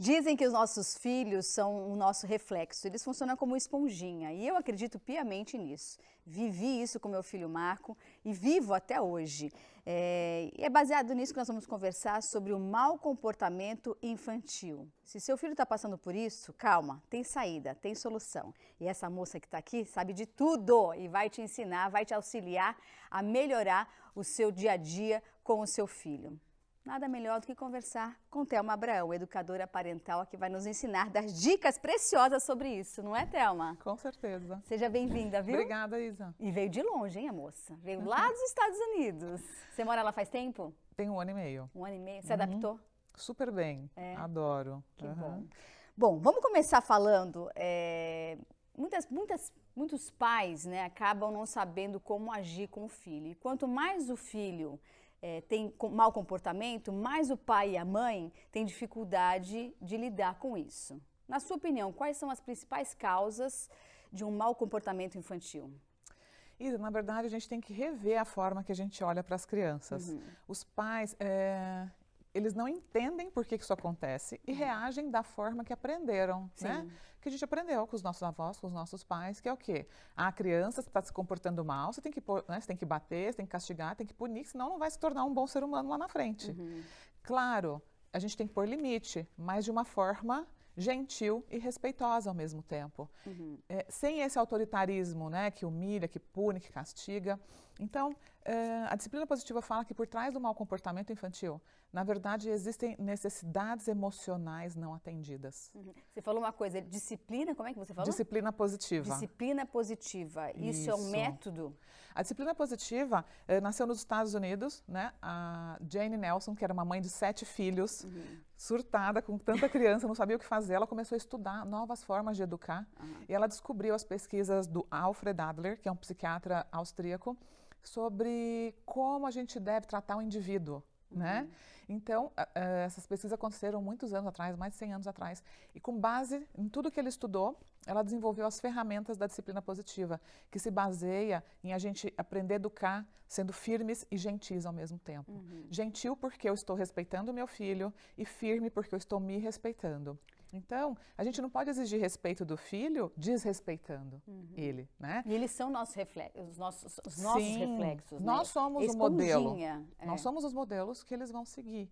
Dizem que os nossos filhos são o nosso reflexo, eles funcionam como esponjinha e eu acredito piamente nisso. Vivi isso com meu filho Marco e vivo até hoje. E é baseado nisso que nós vamos conversar sobre o mau comportamento infantil. Se seu filho está passando por isso, calma, tem saída, tem solução. E essa moça que está aqui sabe de tudo e vai te ensinar, vai te auxiliar a melhorar o seu dia a dia com o seu filho. Nada melhor do que conversar com Thelma Abraão, educadora parental, que vai nos ensinar, dar dicas preciosas sobre isso, não é, Thelma? Com certeza. Seja bem-vinda, viu? Obrigada, Isa. E veio de longe, hein, a moça? Veio lá dos Estados Unidos. Você mora lá faz tempo? Tem 1 ano e meio. 1 ano e meio? Se adaptou? Super bem, adoro. Que bom. Bom, vamos começar falando, muitos pais, né, acabam não sabendo como agir com o filho. E quanto mais o filho tem mau comportamento, mais o pai e a mãe têm dificuldade de lidar com isso. Na sua opinião, quais são as principais causas de um mau comportamento infantil? Isa, na verdade, a gente tem que rever a forma que a gente olha para as crianças. Os pais, eles não entendem por que isso acontece e reagem da forma que aprenderam, né? Que a gente aprendeu com os nossos avós, com os nossos pais, que é o quê? A criança está se comportando mal, você tem que, né, você tem que bater, você tem que castigar, tem que punir, senão não vai se tornar um bom ser humano lá na frente. Claro, a gente tem que pôr limite, mas de uma forma gentil e respeitosa ao mesmo tempo. Sem esse autoritarismo, né, que humilha, que pune, que castiga. Então, a disciplina positiva fala que por trás do mau comportamento infantil, na verdade, existem necessidades emocionais não atendidas. Você falou uma coisa, disciplina, como é que você falou? Disciplina positiva. Disciplina positiva. Isso é um método? A disciplina positiva nasceu nos Estados Unidos, né? A Jane Nelson, que era uma mãe de 7 filhos, surtada com tanta criança, não sabia o que fazer, ela começou a estudar novas formas de educar e ela descobriu as pesquisas do Alfred Adler, que é um psiquiatra austríaco, sobre como a gente deve tratar o indivíduo. Né? Então, essas pesquisas aconteceram muitos anos atrás, mais de 100 anos atrás, e com base em tudo que ele estudou, ela desenvolveu as ferramentas da disciplina positiva, que se baseia em a gente aprender a educar sendo firmes e gentis ao mesmo tempo. Gentil porque eu estou respeitando o meu filho e firme porque eu estou me respeitando. Então, a gente não pode exigir respeito do filho desrespeitando ele, né? E eles são nossos reflexos, os nossos reflexos, nós né? somos o modelo. Nós somos os modelos que eles vão seguir.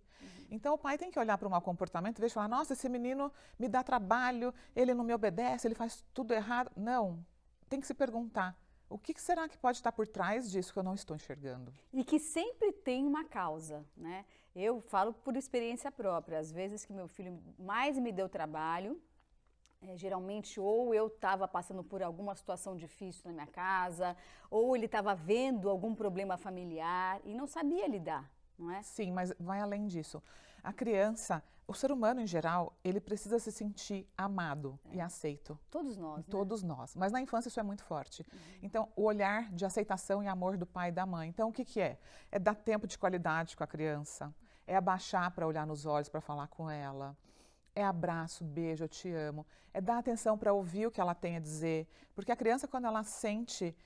Então, o pai tem que olhar para o mau comportamento e ver e falar, nossa, esse menino me dá trabalho, ele não me obedece, ele faz tudo errado. Não, tem que se perguntar, o que será que pode estar por trás disso que eu não estou enxergando? E que sempre tem uma causa, né? Eu falo por experiência própria. Às vezes que meu filho mais me deu trabalho, geralmente ou eu estava passando por alguma situação difícil na minha casa, ou ele estava vendo algum problema familiar e não sabia lidar, não é? Sim, mas vai além disso. A criança, o ser humano em geral, ele precisa se sentir amado e aceito. Todos nós, né? Todos nós. Mas na infância isso é muito forte. Então, o olhar de aceitação e amor do pai e da mãe. Então, o que é? É dar tempo de qualidade com a criança. É abaixar para olhar nos olhos, para falar com ela. É abraço, beijo, eu te amo. É dar atenção para ouvir o que ela tem a dizer. Porque a criança, quando ela sente,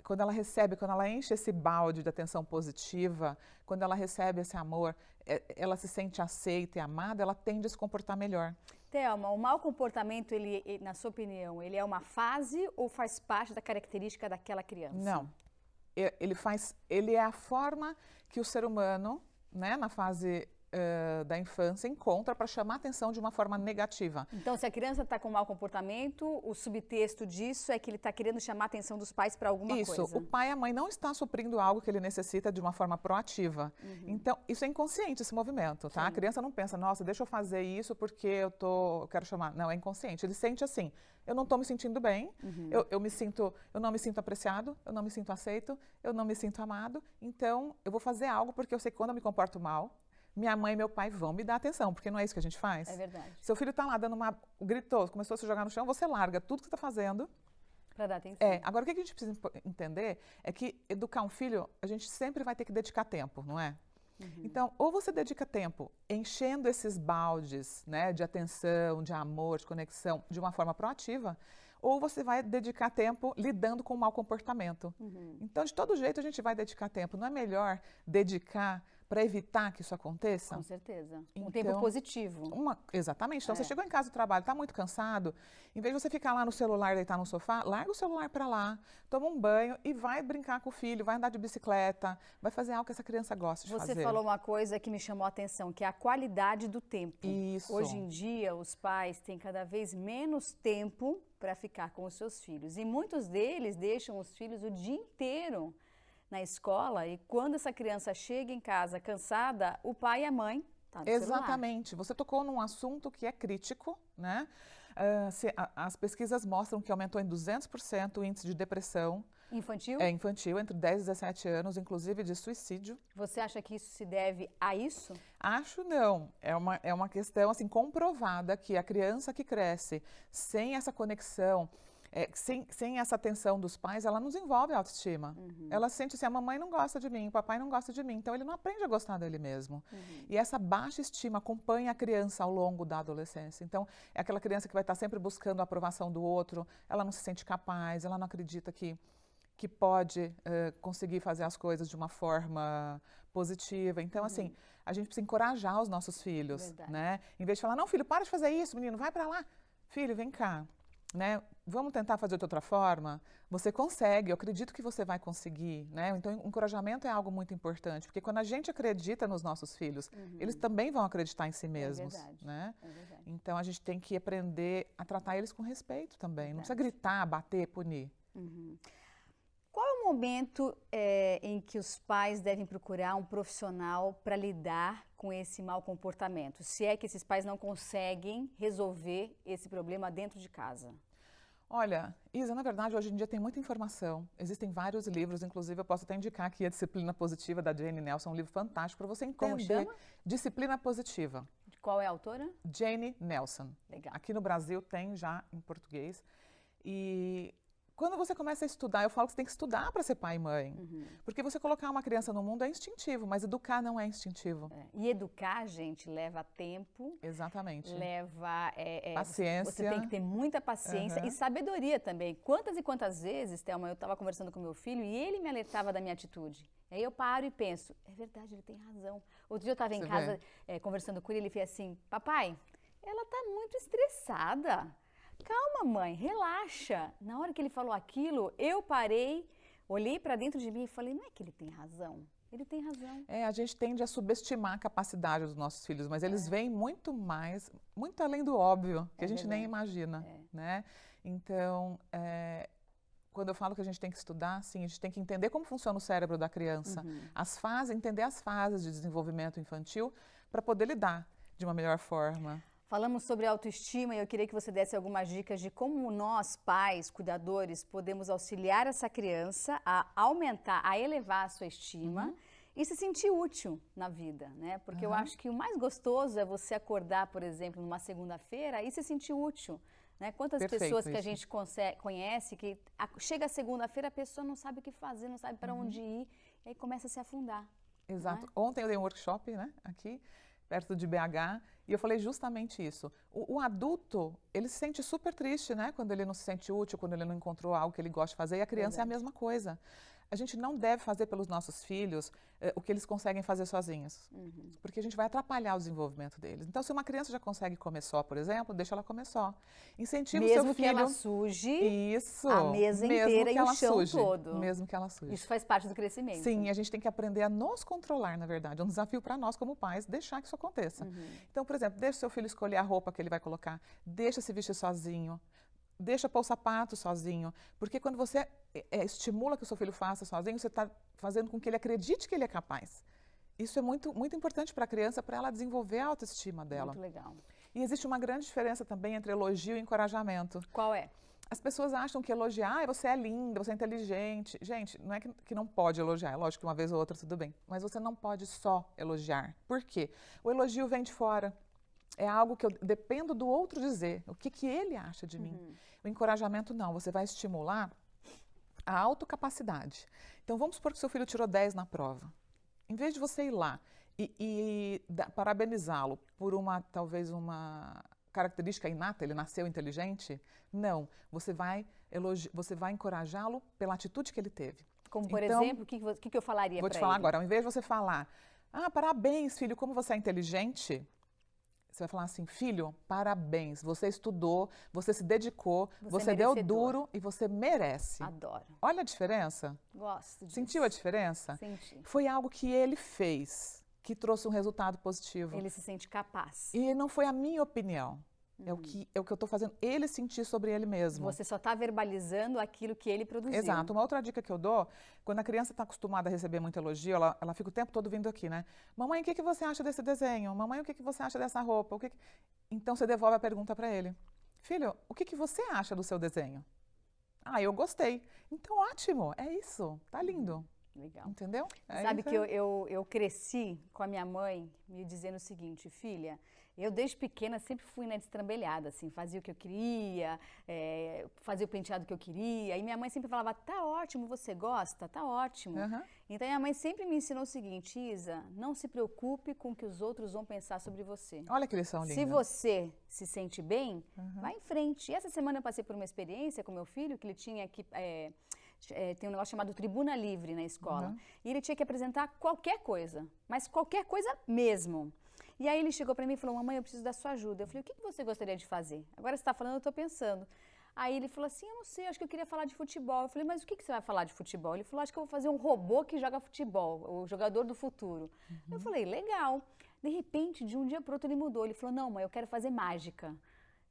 quando ela recebe, quando ela enche esse balde de atenção positiva, quando ela recebe esse amor, ela se sente aceita e amada, ela tende a se comportar melhor. Thelma, o mau comportamento, ele, na sua opinião, ele é uma fase ou faz parte da característica daquela criança? Não. Ele é a forma que o ser humano, né, na fase da infância, encontra para chamar a atenção de uma forma negativa. Então, se a criança está com mau comportamento, o subtexto disso é que ele está querendo chamar a atenção dos pais para alguma coisa. Isso, o pai e a mãe não estão suprindo algo que ele necessita de uma forma proativa. Então, isso é inconsciente, esse movimento, tá? A criança não pensa, nossa, deixa eu fazer isso porque eu quero chamar. Não, é inconsciente. Ele sente assim, eu não estou me sentindo bem, eu não me sinto apreciado, eu não me sinto aceito, eu não me sinto amado, então eu vou fazer algo porque eu sei que quando eu me comporto mal, minha mãe e meu pai vão me dar atenção, porque não é isso que a gente faz? É verdade. Seu filho está lá gritou, começou a se jogar no chão, você larga tudo que você está fazendo. Para dar atenção. Agora o que a gente precisa entender é que educar um filho, a gente sempre vai ter que dedicar tempo, não é? Então, ou você dedica tempo enchendo esses baldes, né, de atenção, de amor, de conexão, de uma forma proativa, ou você vai dedicar tempo lidando com o mau comportamento. Então, de todo jeito, a gente vai dedicar tempo. Não é melhor dedicar para evitar que isso aconteça? Com certeza. Um Então, tempo positivo. Exatamente. Então, você chegou em casa do trabalho, está muito cansado, em vez de você ficar lá no celular, deitar no sofá, larga o celular para lá, toma um banho e vai brincar com o filho, vai andar de bicicleta, vai fazer algo que essa criança gosta de fazer. Você falou uma coisa que me chamou a atenção, que é a qualidade do tempo. Isso. Hoje em dia, os pais têm cada vez menos tempo para ficar com os seus filhos. E muitos deles deixam os filhos o dia inteiro na escola e quando essa criança chega em casa cansada, o pai e a mãe estão no celular. Exatamente. Você tocou num assunto que é crítico, né? As pesquisas mostram que aumentou em 200% o índice de depressão. Infantil? É infantil, entre 10 e 17 anos, inclusive de suicídio. Você acha que isso se deve a isso? Acho não. É uma questão assim, comprovada que a criança que cresce sem essa conexão, sem essa atenção dos pais, ela não desenvolve autoestima. Ela sente assim, a mamãe não gosta de mim, o papai não gosta de mim, então ele não aprende a gostar dele mesmo. E essa baixa estima acompanha a criança ao longo da adolescência. Então, é aquela criança que vai estar sempre buscando a aprovação do outro, ela não se sente capaz, ela não acredita que pode conseguir fazer as coisas de uma forma positiva. Então, assim, a gente precisa encorajar os nossos filhos, né? Em vez de falar, não, filho, para de fazer isso, menino, vai para lá. Filho, vem cá, né? Vamos tentar fazer de outra forma? Você consegue, eu acredito que você vai conseguir, né? Então, o encorajamento é algo muito importante, porque quando a gente acredita nos nossos filhos, eles também vão acreditar em si mesmos, né? É verdade. Então, a gente tem que aprender a tratar eles com respeito também. Não precisa gritar, bater, punir. Qual é o momento em que os pais devem procurar um profissional para lidar com esse mau comportamento? Se é que esses pais não conseguem resolver esse problema dentro de casa? Olha, Isa, na verdade, hoje em dia tem muita informação. Existem vários livros, inclusive eu posso até indicar aqui a Disciplina Positiva, da Jane Nelson, um livro fantástico para você entender. Como chama? Disciplina Positiva. Qual é a autora? Jane Nelson. Legal. Aqui no Brasil tem já em português. E quando você começa a estudar, eu falo que você tem que estudar para ser pai e mãe. Porque você colocar uma criança no mundo é instintivo, mas educar não é instintivo. E educar, gente, leva tempo. Exatamente. Leva paciência. Você tem que ter muita paciência e sabedoria também. Quantas e quantas vezes, Thelma, eu estava conversando com meu filho e ele me alertava da minha atitude. Aí eu paro e penso, é verdade, ele tem razão. Outro dia eu estava em casa conversando com ele, ele fez assim, papai, ela está muito estressada. Calma, mãe, relaxa. Na hora que ele falou aquilo, eu parei, olhei para dentro de mim e falei, não é que ele tem razão? Ele tem razão. A gente tende a subestimar a capacidade dos nossos filhos, mas eles veem muito mais, muito além do óbvio, que a gente nem imagina, né? Então, quando eu falo que a gente tem que estudar, sim, a gente tem que entender como funciona o cérebro da criança, entender as fases de desenvolvimento infantil para poder lidar de uma melhor forma. Falamos sobre autoestima e eu queria que você desse algumas dicas de como nós, pais, cuidadores, podemos auxiliar essa criança a aumentar, a elevar a sua estima e se sentir útil na vida, né? Porque eu acho que o mais gostoso é você acordar, por exemplo, numa segunda-feira e se sentir útil, né? Quantas pessoas que a gente conhece que chega a segunda-feira, a pessoa não sabe o que fazer, não sabe para onde ir e aí começa a se afundar. Exato. Ontem eu dei um workshop, né, aqui, perto de BH, e eu falei justamente isso. O adulto, ele se sente super triste, né? Quando ele não se sente útil, quando ele não encontrou algo que ele gosta de fazer, e a criança é a mesma coisa. A gente não deve fazer pelos nossos filhos o que eles conseguem fazer sozinhos, porque a gente vai atrapalhar o desenvolvimento deles. Então, se uma criança já consegue comer só, por exemplo, deixa ela comer só. Incentiva o seu filho... Mesmo que ela suje a mesa inteira e o chão todo. Mesmo que ela suje. Isso faz parte do crescimento. Sim, a gente tem que aprender a nos controlar, na verdade. É um desafio para nós, como pais, deixar que isso aconteça. Então, por exemplo, deixa o seu filho escolher a roupa que ele vai colocar, deixa se vestir sozinho, deixa pôr o sapato sozinho, porque quando você estimula que o seu filho faça sozinho, você está fazendo com que ele acredite que ele é capaz. Isso é muito, muito importante para a criança, para ela desenvolver a autoestima dela. Muito legal. E existe uma grande diferença também entre elogio e encorajamento. Qual é? As pessoas acham que elogiar, você é linda, você é inteligente. Gente, não é que não pode elogiar, é lógico que uma vez ou outra tudo bem, mas você não pode só elogiar. Por quê? O elogio vem de fora. É algo que eu dependo do outro dizer, o que ele acha de mim. O encorajamento não, você vai estimular a autocapacidade. Então, vamos supor que seu filho tirou 10 na prova. Em vez de você ir lá e parabenizá-lo por talvez uma característica inata, ele nasceu inteligente, não. Você vai encorajá-lo pela atitude que ele teve. Como, por exemplo, o que eu falaria para ele? Vou te falar agora, ao invés de você falar, Ah, parabéns, filho, como você é inteligente. Você vai falar assim, filho, parabéns, você estudou, você se dedicou, você deu duro e você merece. Adoro. Olha a diferença. Gosto disso. Sentiu a diferença? Senti. Foi algo que ele fez, que trouxe um resultado positivo. Ele se sente capaz. E não foi a minha opinião. É o que eu estou fazendo ele sentir sobre ele mesmo. Você só está verbalizando aquilo que ele produziu. Exato. Uma outra dica que eu dou, quando a criança está acostumada a receber muito elogio, ela fica o tempo todo vindo aqui, né? Mamãe, o que você acha desse desenho? Mamãe, o que você acha dessa roupa? Então você devolve a pergunta para ele. Filho, o que você acha do seu desenho? Ah, eu gostei. Então ótimo, é isso. Tá lindo. Legal. Entendeu? Sabe que eu cresci com a minha mãe me dizendo o seguinte, filha, eu desde pequena sempre fui destrambelhada, assim, fazia o que eu queria, fazia o penteado que eu queria, e minha mãe sempre falava, tá ótimo, você gosta? Tá ótimo. Uhum. Então minha mãe sempre me ensinou o seguinte, Isa, não se preocupe com o que os outros vão pensar sobre você. Olha que lição linda. Se você se sente bem, vai em frente. E essa semana eu passei por uma experiência com meu filho, que ele tinha que... tem um negócio chamado Tribuna Livre na escola. Uhum. E ele tinha que apresentar qualquer coisa, mas qualquer coisa mesmo. E aí ele chegou para mim e falou, mamãe, eu preciso da sua ajuda. Eu falei, o que você gostaria de fazer? Agora você está falando, eu estou pensando. Aí ele falou assim, eu não sei, acho que eu queria falar de futebol. Eu falei, mas o que você vai falar de futebol? Ele falou, acho que eu vou fazer um robô que joga futebol, o jogador do futuro. Uhum. Eu falei, legal. De repente, de um dia para o outro ele mudou. Ele falou, não, mãe, eu quero fazer mágica.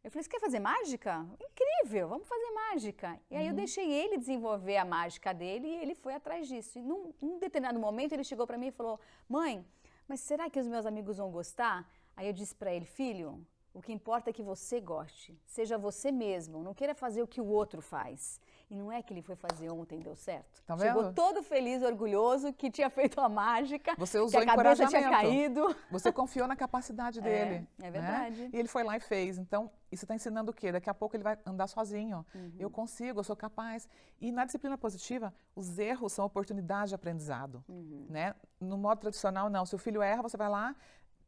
Eu falei, você quer fazer mágica? Incrível, vamos fazer mágica. E aí eu deixei ele desenvolver a mágica dele e ele foi atrás disso. E num determinado momento ele chegou para mim e falou, mãe, mas será que os meus amigos vão gostar? Aí eu disse para ele, filho, o que importa é que você goste, seja você mesmo, não queira fazer o que o outro faz. E não é que ele foi fazer ontem, deu certo. Tá vendo? Chegou todo feliz, orgulhoso, que tinha feito a mágica, você usou que a cabeça tinha caído. Você confiou na capacidade dele. É verdade. Né? E ele foi lá e fez. Então, isso está ensinando o quê? Daqui a pouco ele vai andar sozinho. Eu consigo, eu sou capaz. E na disciplina positiva, os erros são oportunidade de aprendizado. Né? No modo tradicional, não. Se o filho erra, você vai lá,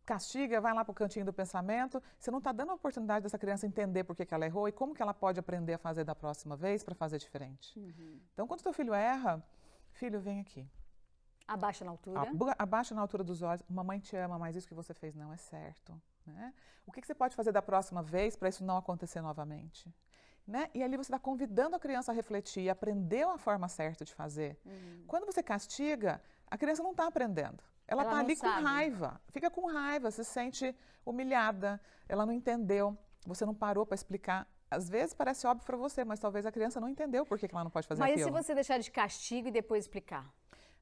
castiga, vai lá para o cantinho do pensamento. Você não está dando a oportunidade dessa criança entender por que ela errou e como que ela pode aprender a fazer da próxima vez para fazer diferente. Então, quando o teu filho erra, filho, vem aqui. Abaixa na altura. Abaixa na altura dos olhos. Mamãe te ama, mas isso que você fez não é certo. Né? O que você pode fazer da próxima vez para isso não acontecer novamente? Né? E ali você está convidando a criança a refletir e aprender uma forma certa de fazer. Quando você castiga, a criança não está aprendendo. Ela está ali com raiva, fica com raiva, se sente humilhada, ela não entendeu, você não parou para explicar. Às vezes parece óbvio para você, mas talvez a criança não entendeu por que ela não pode fazer aquilo. Mas e se você deixar de castigo e depois explicar?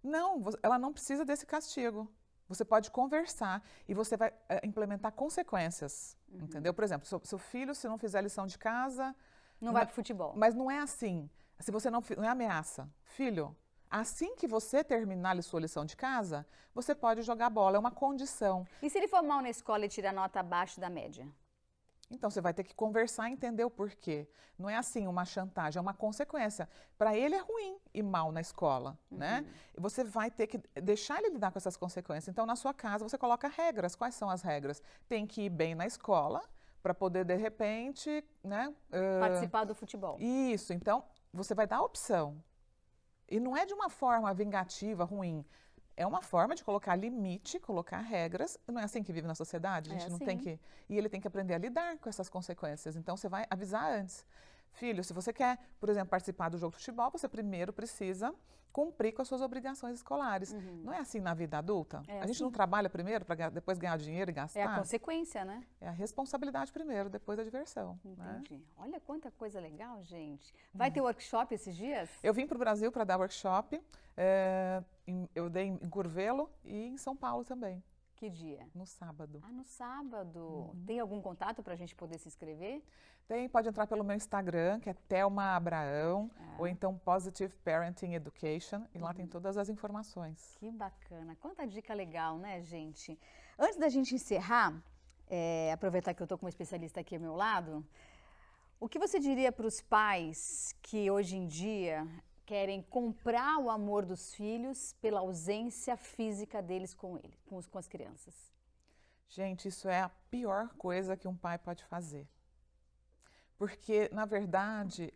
Não, ela não precisa desse castigo. Você pode conversar e você vai implementar consequências, entendeu? Por exemplo, seu filho, se não fizer a lição de casa... Não vai para o futebol. Mas não é assim. Se você não é ameaça. Filho, assim que você terminar a sua lição de casa, você pode jogar bola, é uma condição. E se ele for mal na escola e tirar nota abaixo da média? Então, você vai ter que conversar e entender o porquê. Não é assim uma chantagem, é uma consequência. Para ele é ruim ir mal na escola, né? E você vai ter que deixar ele lidar com essas consequências. Então, na sua casa, você coloca regras. Quais são as regras? Tem que ir bem na escola para poder, de repente, né? Participar do futebol. Isso. Então, você vai dar a opção. E não é de uma forma vingativa, ruim. É uma forma de colocar limite, colocar regras. Não é assim que vive na sociedade? A gente não tem que... E ele tem que aprender a lidar com essas consequências. Então, você vai avisar antes. Filho, se você quer, por exemplo, participar do jogo de futebol, você primeiro precisa cumprir com as suas obrigações escolares. Não é assim na vida adulta? A gente não trabalha primeiro para depois ganhar dinheiro e gastar? É a consequência, né? É a responsabilidade primeiro, depois a diversão. Entendi. Né? Olha quanta coisa legal, gente. Vai ter workshop esses dias? Eu vim para o Brasil para dar workshop. Eu dei em Curvelo e em São Paulo também. Que dia? No sábado. Ah, no sábado. Tem algum contato para a gente poder se inscrever? Tem, pode entrar pelo meu Instagram, que é Thelma Abraão, ou então Positive Parenting Education, e lá tem todas as informações. Que bacana. Quanta dica legal, né, gente? Antes da gente encerrar, aproveitar que eu estou com uma especialista aqui ao meu lado, o que você diria para os pais que hoje em dia querem comprar o amor dos filhos pela ausência física deles com as crianças? Gente, isso é a pior coisa que um pai pode fazer. Porque, na verdade,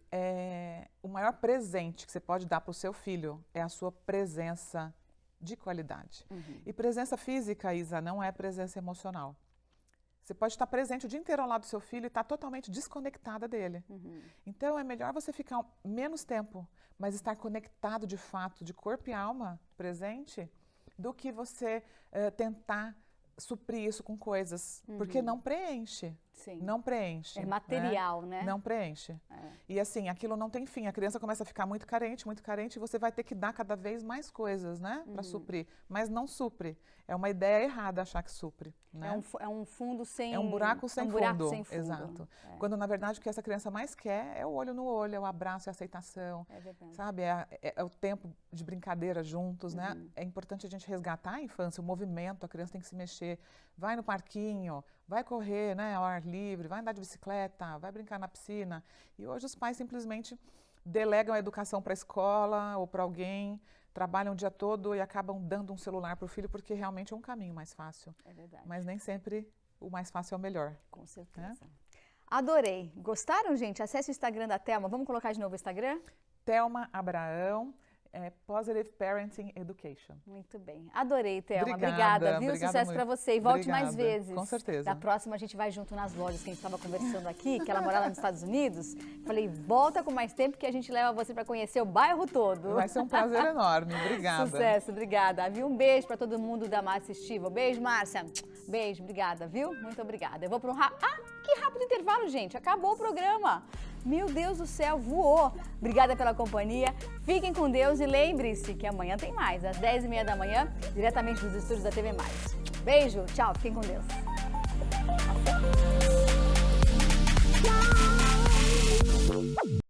o maior presente que você pode dar para o seu filho é a sua presença de qualidade. E presença física, Isa, não é presença emocional. Você pode estar presente o dia inteiro ao lado do seu filho e estar totalmente desconectada dele. Então, é melhor você ficar menos tempo, mas estar conectado de fato, de corpo e alma, presente, do que você tentar suprir isso com coisas, porque não preenche. Sim. Não preenche. É material, né? Não preenche. E assim, aquilo não tem fim. A criança começa a ficar muito carente, e você vai ter que dar cada vez mais coisas, né? Para suprir. Mas não supre. É uma ideia errada achar que supre. Né? É um fundo sem... É um buraco sem fundo. Buraco sem fundo. Exato. Quando, na verdade, o que essa criança mais quer é o olho no olho, é o abraço, é a aceitação. É verdade. Sabe? É o tempo de brincadeira juntos, né? É importante a gente resgatar a infância, o movimento, a criança tem que se mexer. Vai no parquinho, vai correr, né, ao ar livre, vai andar de bicicleta, vai brincar na piscina. E hoje os pais simplesmente delegam a educação para a escola ou para alguém, trabalham o dia todo e acabam dando um celular para o filho porque realmente é um caminho mais fácil. É verdade. Mas nem sempre o mais fácil é o melhor. Com certeza. Adorei. Gostaram, gente? Acesse o Instagram da Thelma. Vamos colocar de novo o Instagram? Thelma Abraão. Positive Parenting Education. Muito bem. Adorei, Thelma. Obrigada, viu? Sucesso para você. E volte mais vezes. Com certeza. Da próxima a gente vai junto nas lojas que a gente estava conversando aqui, que ela mora lá nos Estados Unidos. Falei, volta com mais tempo que a gente leva você para conhecer o bairro todo. Vai ser um prazer enorme. Obrigada. Sucesso, obrigada. Viu? Um beijo para todo mundo da Márcia Estiva. Beijo, Márcia. Beijo, obrigada, viu? Muito obrigada. Eu vou para um que rápido intervalo, gente. Acabou o programa. Meu Deus do céu, voou! Obrigada pela companhia, fiquem com Deus e lembre-se que amanhã tem mais, às 10h30 da manhã, diretamente dos estúdios da TV+. Beijo, tchau, fiquem com Deus.